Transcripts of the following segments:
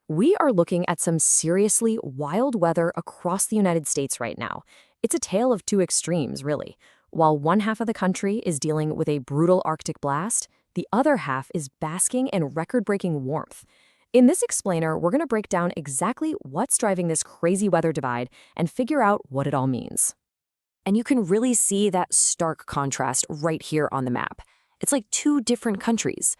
We are looking at some seriously wild weather across the United States right now. It's a tale of two extremes, really. While one half of the country is dealing with a brutal Arctic blast, the other half is basking in record-breaking warmth. In this explainer, we're going to break down exactly what's driving this crazy weather divide and figure out what it all means. And you can really see that stark contrast right here on the map. It's like two different countries.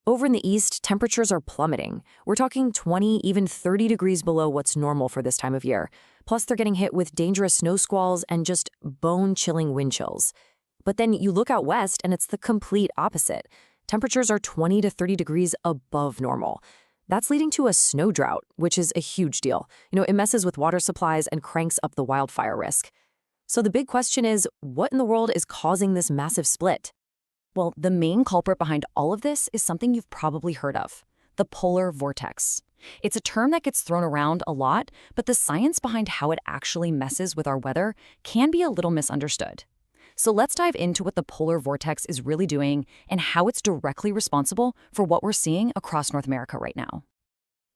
Over in the east, temperatures are plummeting. We're talking 20, even 30 degrees below what's normal for this time of year. Plus, they're getting hit with dangerous snow squalls and just bone-chilling wind chills. But then you look out west, and it's the complete opposite. Temperatures are 20 to 30 degrees above normal. That's leading to a snow drought, which is a huge deal. It messes with water supplies and cranks up the wildfire risk. So the big question is, what in the world is causing this massive split? Well, the main culprit behind all of this is something you've probably heard of, the polar vortex. It's a term that gets thrown around a lot, but the science behind how it actually messes with our weather can be a little misunderstood. So let's dive into what the polar vortex is really doing and how it's directly responsible for what we're seeing across North America right now.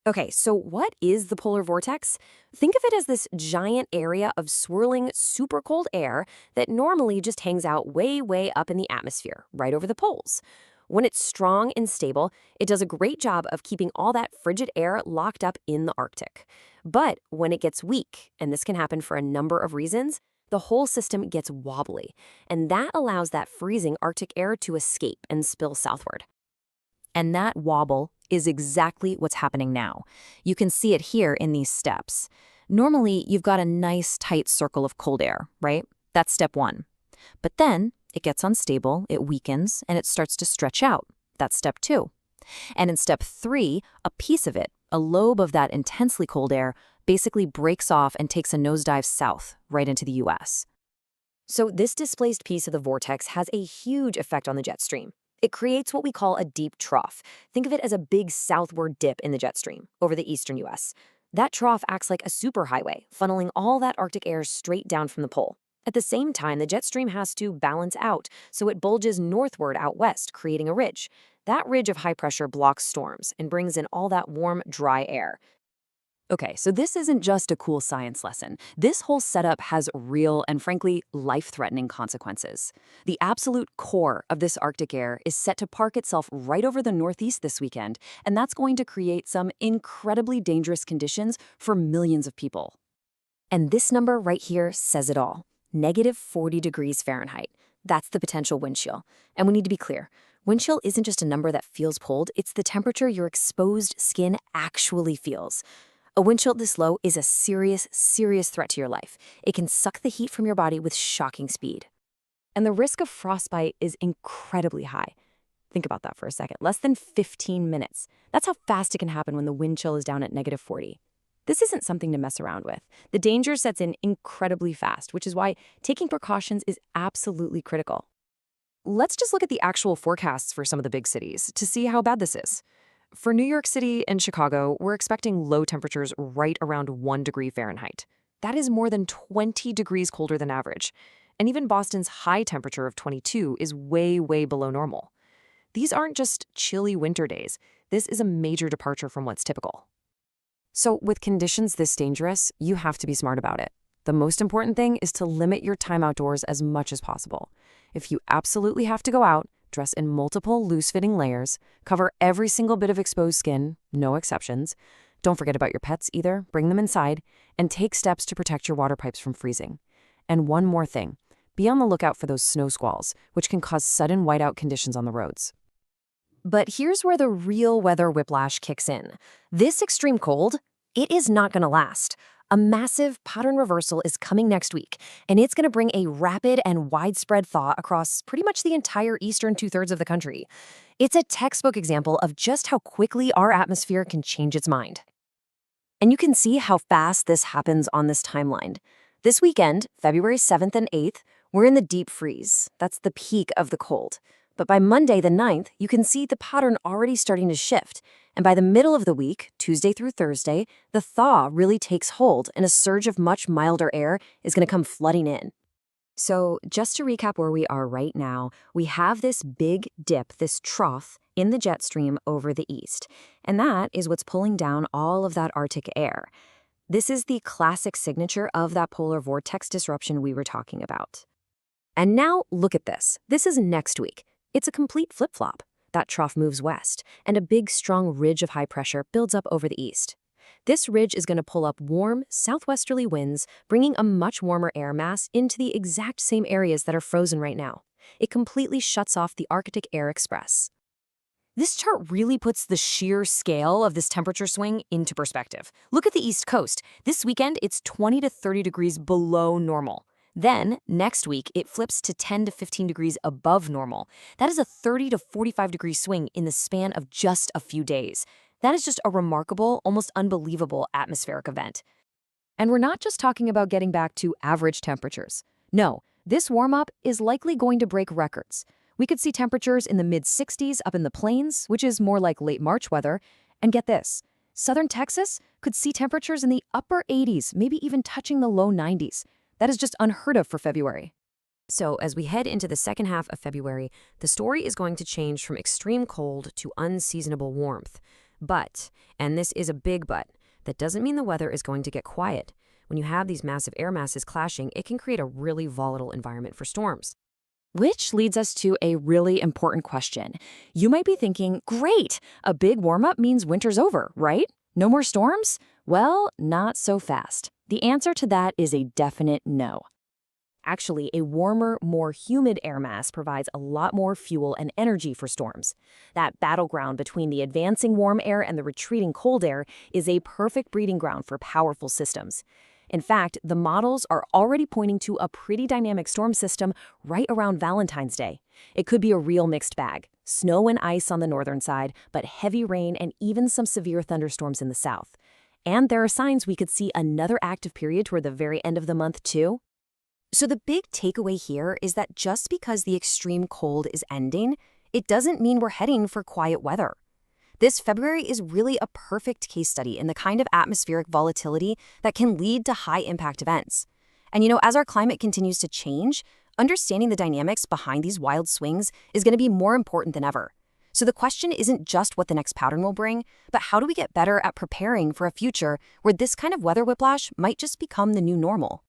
Okay, so what is the polar vortex? Think of it as this giant area of swirling, super cold air that normally just hangs out way, way up in the atmosphere, right over the poles. When it's strong and stable, it does a great job of keeping all that frigid air locked up in the Arctic. But when it gets weak, and this can happen for a number of reasons, the whole system gets wobbly, and that allows that freezing Arctic air to escape and spill southward. And that wobble is exactly what's happening now. You can see it here in these steps. Normally, you've got a nice tight circle of cold air, right? That's step one. But then it gets unstable, it weakens, and it starts to stretch out. That's step two. And in step three, a piece of it, a lobe of that intensely cold air, basically breaks off and takes a nosedive south, right into the U.S. So this displaced piece of the vortex has a huge effect on the jet stream. It creates what we call a deep trough. Think of it as a big southward dip in the jet stream over the Eastern U.S. That trough acts like a superhighway, funneling all that Arctic air straight down from the pole. At the same time, the jet stream has to balance out, so it bulges northward out west, creating a ridge. That ridge of high pressure blocks storms and brings in all that warm, dry air. Okay, so this isn't just a cool science lesson. This whole setup has real and, frankly, life-threatening consequences. The absolute core of this Arctic air is set to park itself right over the Northeast this weekend, and that's going to create some incredibly dangerous conditions for millions of people. And this number right here says it all. -40 degrees Fahrenheit. That's the potential wind chill. And we need to be clear. Wind chill isn't just a number that feels cold, it's the temperature your exposed skin actually feels. A wind chill this low is a serious, serious threat to your life. It can suck the heat from your body with shocking speed. And the risk of frostbite is incredibly high. Think about that for a second. Less than 15 minutes. That's how fast it can happen when the wind chill is down at -40. This isn't something to mess around with. The danger sets in incredibly fast, which is why taking precautions is absolutely critical. Let's just look at the actual forecasts for some of the big cities to see how bad this is. For New York City and Chicago, we're expecting low temperatures right around 1 degree Fahrenheit. That is more than 20 degrees colder than average. And even Boston's high temperature of 22 is way, way below normal. These aren't just chilly winter days. This is a major departure from what's typical. So with conditions this dangerous, you have to be smart about it. The most important thing is to limit your time outdoors as much as possible. If you absolutely have to go out, dress in multiple loose-fitting layers, cover every single bit of exposed skin, no exceptions. Don't forget about your pets either, bring them inside, and take steps to protect your water pipes from freezing. And one more thing, be on the lookout for those snow squalls, which can cause sudden whiteout conditions on the roads. But here's where the real weather whiplash kicks in. This extreme cold, it is not going to last. A massive pattern reversal is coming next week, and it's going to bring a rapid and widespread thaw across pretty much the entire eastern two-thirds of the country. It's a textbook example of just how quickly our atmosphere can change its mind. And you can see how fast this happens on this timeline. This weekend, February 7th and 8th, we're in the deep freeze. That's the peak of the cold. But by Monday the 9th, you can see the pattern already starting to shift. And by the middle of the week, Tuesday through Thursday, the thaw really takes hold and a surge of much milder air is going to come flooding in. So just to recap where we are right now, we have this big dip, this trough, in the jet stream over the east. And that is what's pulling down all of that Arctic air. This is the classic signature of that polar vortex disruption we were talking about. And now look at this. This is next week. It's a complete flip-flop. That trough moves west, and a big, strong ridge of high pressure builds up over the east. This ridge is going to pull up warm, southwesterly winds, bringing a much warmer air mass into the exact same areas that are frozen right now. It completely shuts off the Arctic Air Express. This chart really puts the sheer scale of this temperature swing into perspective. Look at the East Coast. This weekend, it's 20 to 30 degrees below normal. Then, next week, it flips to 10 to 15 degrees above normal. That is a 30 to 45 degree swing in the span of just a few days. That is just a remarkable, almost unbelievable atmospheric event. And we're not just talking about getting back to average temperatures. No, this warm-up is likely going to break records. We could see temperatures in the mid-60s up in the plains, which is more like late March weather. And get this, southern Texas could see temperatures in the upper 80s, maybe even touching the low 90s. That is just unheard of for February. So as we head into the second half of February, the story is going to change from extreme cold to unseasonable warmth. But, and this is a big but, that doesn't mean the weather is going to get quiet. When you have these massive air masses clashing, it can create a really volatile environment for storms. Which leads us to a really important question. You might be thinking, great, a big warm-up means winter's over, right? No more storms? Well, not so fast. The answer to that is a definite no. Actually, a warmer, more humid air mass provides a lot more fuel and energy for storms. That battleground between the advancing warm air and the retreating cold air is a perfect breeding ground for powerful systems. In fact, the models are already pointing to a pretty dynamic storm system right around Valentine's Day. It could be a real mixed bag. Snow and ice on the northern side, but heavy rain and even some severe thunderstorms in the south. And there are signs we could see another active period toward the very end of the month, too. So the big takeaway here is that just because the extreme cold is ending, it doesn't mean we're heading for quiet weather. This February is really a perfect case study in the kind of atmospheric volatility that can lead to high-impact events. And as our climate continues to change, understanding the dynamics behind these wild swings is going to be more important than ever. So the question isn't just what the next pattern will bring, but how do we get better at preparing for a future where this kind of weather whiplash might just become the new normal?